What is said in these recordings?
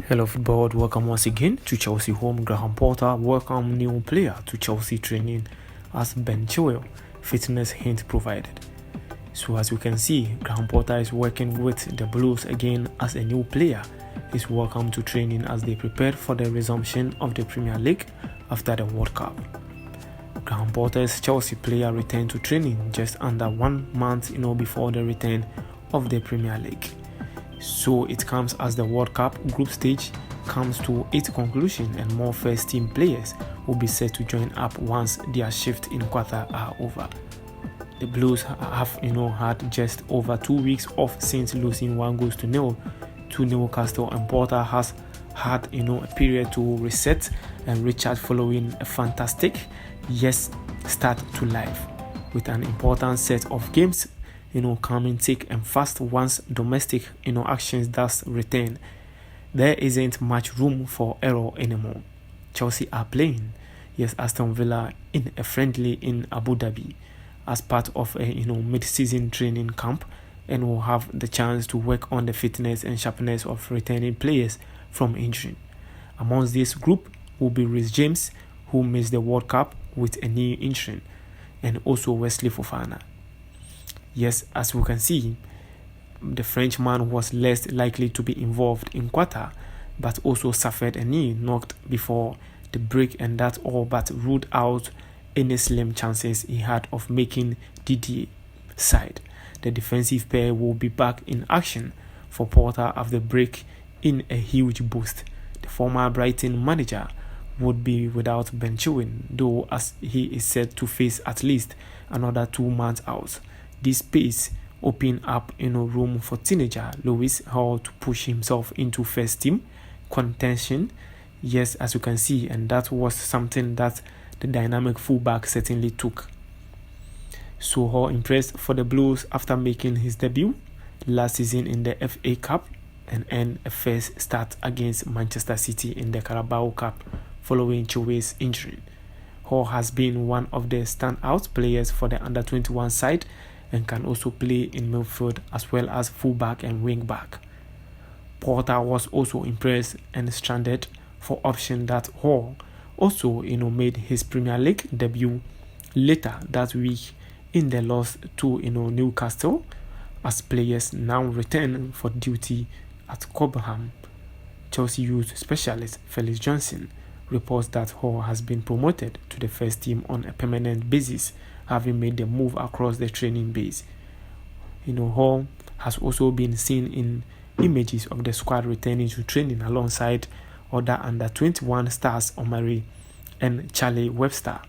Hello football world, welcome once again to Chelsea home. Graham Potter welcome new player to Chelsea training as Ben Chilwell, fitness hint provided. So as you can see, Graham Potter is working with the Blues again as a new player. He's welcome to training as they prepare for the resumption of the Premier League after the World Cup. Graham Potter's Chelsea player returned to training just under 1 month before the return of the Premier League. So it comes as the World Cup group stage comes to its conclusion and more first team players will be set to join up once their shift in Qatar are over. The Blues have had just over 2 weeks off since losing 1-0 to Newcastle, and Potter has had a period to reset and recharge following a fantastic start to life with an important set of games coming thick and fast once domestic actions does return. There isn't much room for error anymore. Chelsea are playing Aston Villa in a friendly in Abu Dhabi as part of a mid-season training camp, and will have the chance to work on the fitness and sharpness of returning players from injury. Amongst this group will be Reece James, who missed the World Cup with a knee injury, and also Wesley Fofana. Yes, as we can see, the Frenchman was less likely to be involved in Qatar, but also suffered a knee knocked before the break, and that all but ruled out any slim chances he had of making Didier side. The defensive pair will be back in action for Potter after the break in a huge boost. The former Brighton manager would be without Ben Chilwell, though, as he is set to face at least another 2 months out. This space opened up room for teenager Reece to push himself into first team contention. Yes, as you can see, and that was something that the dynamic fullback certainly took. So Hall impressed for the Blues after making his debut last season in the FA Cup and earned a first start against Manchester City in the Carabao Cup following Chilwell's injury. Hall has been one of the standout players for the under-21 side and can also play in midfield as well as fullback and wing-back. Potter was also impressed and stranded for option that Hall also made his Premier League debut later that week in the loss to Newcastle, as players now return for duty at Cobham. Chelsea youth specialist Felix Johnson reports that Hall has been promoted to the first team on a permanent basis, having made the move across the training base. Hall has also been seen in images of the squad returning to training alongside other under-21 stars Omari and Charlie Webster,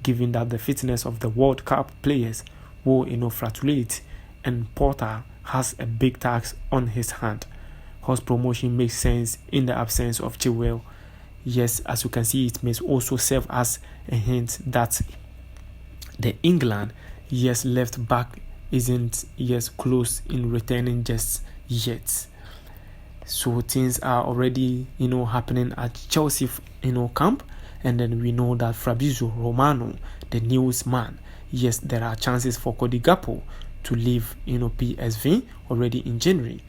given that the fitness of the World Cup players will fluctuate and Potter has a big task on his hand. Hall's promotion makes sense in the absence of Chilwell. Yes, as you can see, it may also serve as a hint that the England left back isn't close in returning just yet. So things are already happening at Chelsea camp, and then we know that Fabrizio Romano, the newsman, there are chances for Cody Gakpo to leave PSV already in January.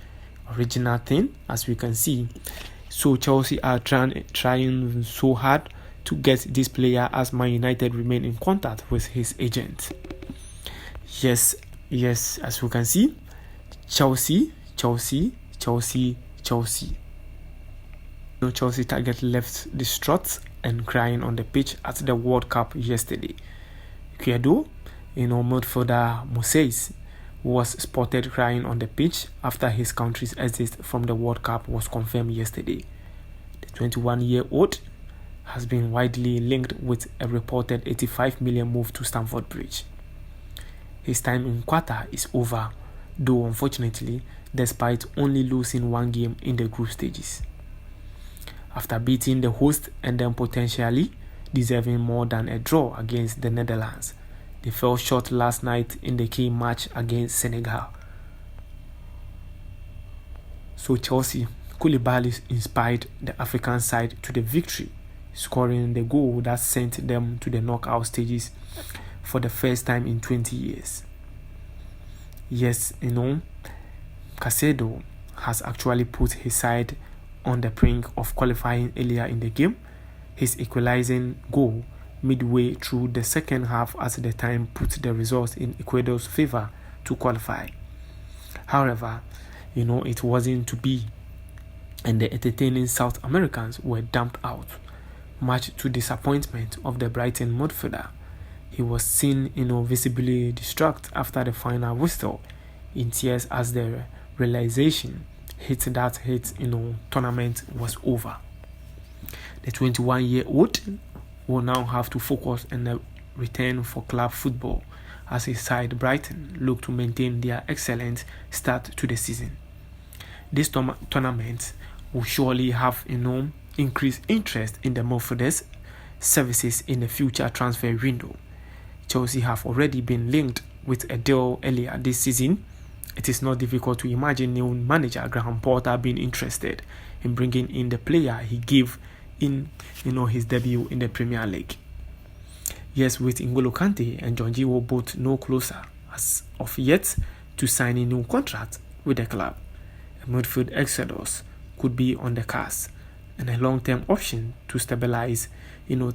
Original thing, as we can see. So Chelsea are trying so hard to get this player as Man United remain in contact with his agent. Yes, as we can see, Chelsea. Chelsea target left distraught and crying on the pitch at the World Cup yesterday. Kiedo, midfielder Moses, was spotted crying on the pitch after his country's exit from the World Cup was confirmed yesterday. The 21-year-old has been widely linked with a reported 85 million move to Stamford Bridge. His time in Qatar is over, though unfortunately, despite only losing 1 game in the group stages. After beating the host and then potentially deserving more than a draw against the Netherlands, they fell short last night in the key match against Senegal. So Chelsea, Koulibaly inspired the African side to the victory, scoring the goal that sent them to the knockout stages for the first time in 20 years. Yes, Caicedo has actually put his side on the brink of qualifying earlier in the game. His equalizing goal midway through the second half at the time put the results in Ecuador's favor to qualify. However, it wasn't to be, and the entertaining South Americans were dumped out, much to disappointment of the Brighton midfielder. He was seen, visibly distraught after the final whistle, in tears as the realization hit that tournament was over. The 21-year-old will now have to focus on the return for club football as his side Brighton look to maintain their excellent start to the season. This tournament will surely have increased interest in the midfielders' services in the future transfer window. Chelsea have already been linked with a deal earlier this season. It is not difficult to imagine new manager Graham Potter being interested in bringing in the player he gave in his debut in the Premier League. Yes, with N'Golo Kante and Jorginho both no closer as of yet to sign a new contract with the club, a midfield exodus could be on the cards, and a long-term option to stabilize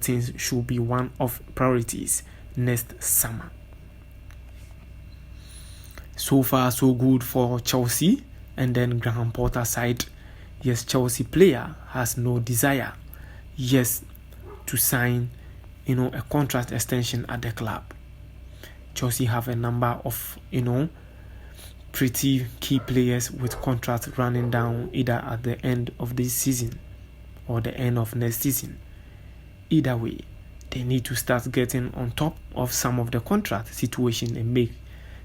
things should be one of priorities next summer. So far so good for Chelsea, and then Graham Potter side. Yes, Chelsea player has no desire to sign a contract extension at the club. Chelsea have a number of pretty key players with contracts running down either at the end of this season or the end of next season. Either way, they need to start getting on top of some of the contract situation and make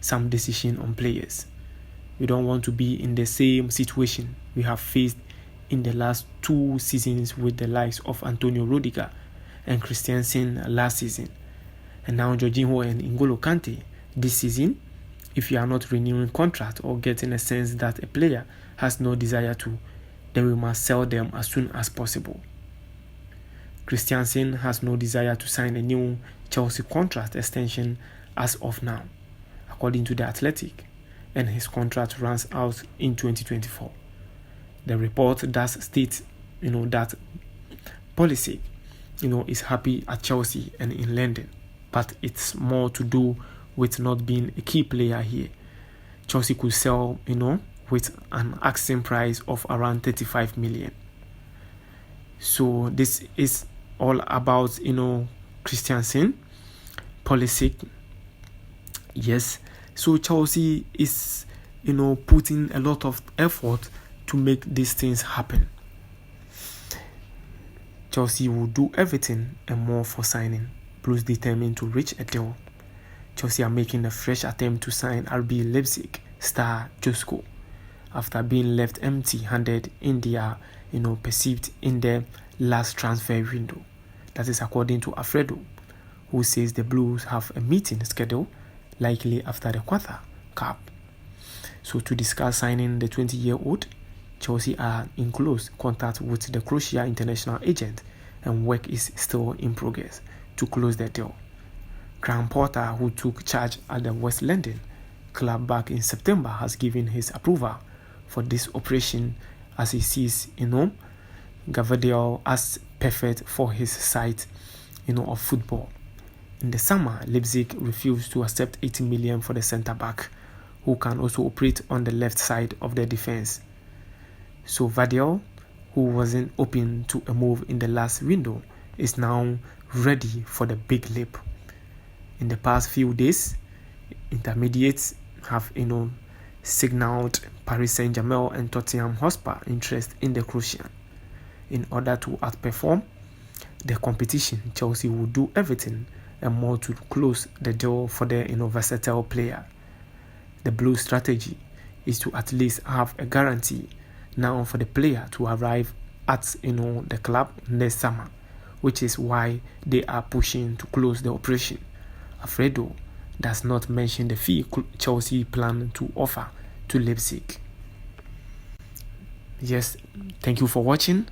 some decision on players. We don't want to be in the same situation we have faced in the last 2 seasons with the likes of Antonio Rudiger and Christensen last season, and now Jorginho and N'Golo Kante this season. If you are not renewing contract or getting a sense that a player has no desire to, then we must sell them as soon as possible. Christensen has no desire to sign a new Chelsea contract extension as of now, according to The Athletic, and his contract runs out in 2024. The report does state, that Pulisic, is happy at Chelsea and in London, but it's more to do with not being a key player here. Chelsea could sell, with an asking price of around 35 million. So this is all about, Christensen, Pulisic. Yes. So Chelsea is, putting a lot of effort to make these things happen. Chelsea will do everything and more for signing. Blues determined to reach a deal. Chelsea are making a fresh attempt to sign RB Leipzig star Josko after being left empty-handed in their, perceived in the last transfer window. That is according to Alfredo, who says the Blues have a meeting scheduled likely after the Quarter Cup. So to discuss signing the 20-year-old, Chelsea are in close contact with the Croatia international agent, and work is still in progress to close the deal. Graham Potter, who took charge at the West London club back in September, has given his approval for this operation as he sees, Gvardiol as perfect for his side, of football. In the summer, Leipzig refused to accept 80 million for the centre-back, who can also operate on the left side of the defence. So Gvardiol, who wasn't open to a move in the last window, is now ready for the big leap. In the past few days, intermediates have, signaled Paris Saint-Germain and Tottenham Hotspur interest in the Croatian. In order to outperform the competition, Chelsea will do everything and more to close the deal for the versatile player. The Blues' strategy is to at least have a guarantee now for the player to arrive at the club next summer, which is why they are pushing to close the operation. Alfredo does not mention the fee Chelsea plan to offer to Leipzig. Yes, thank you for watching.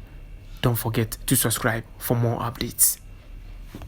Don't forget to subscribe for more updates.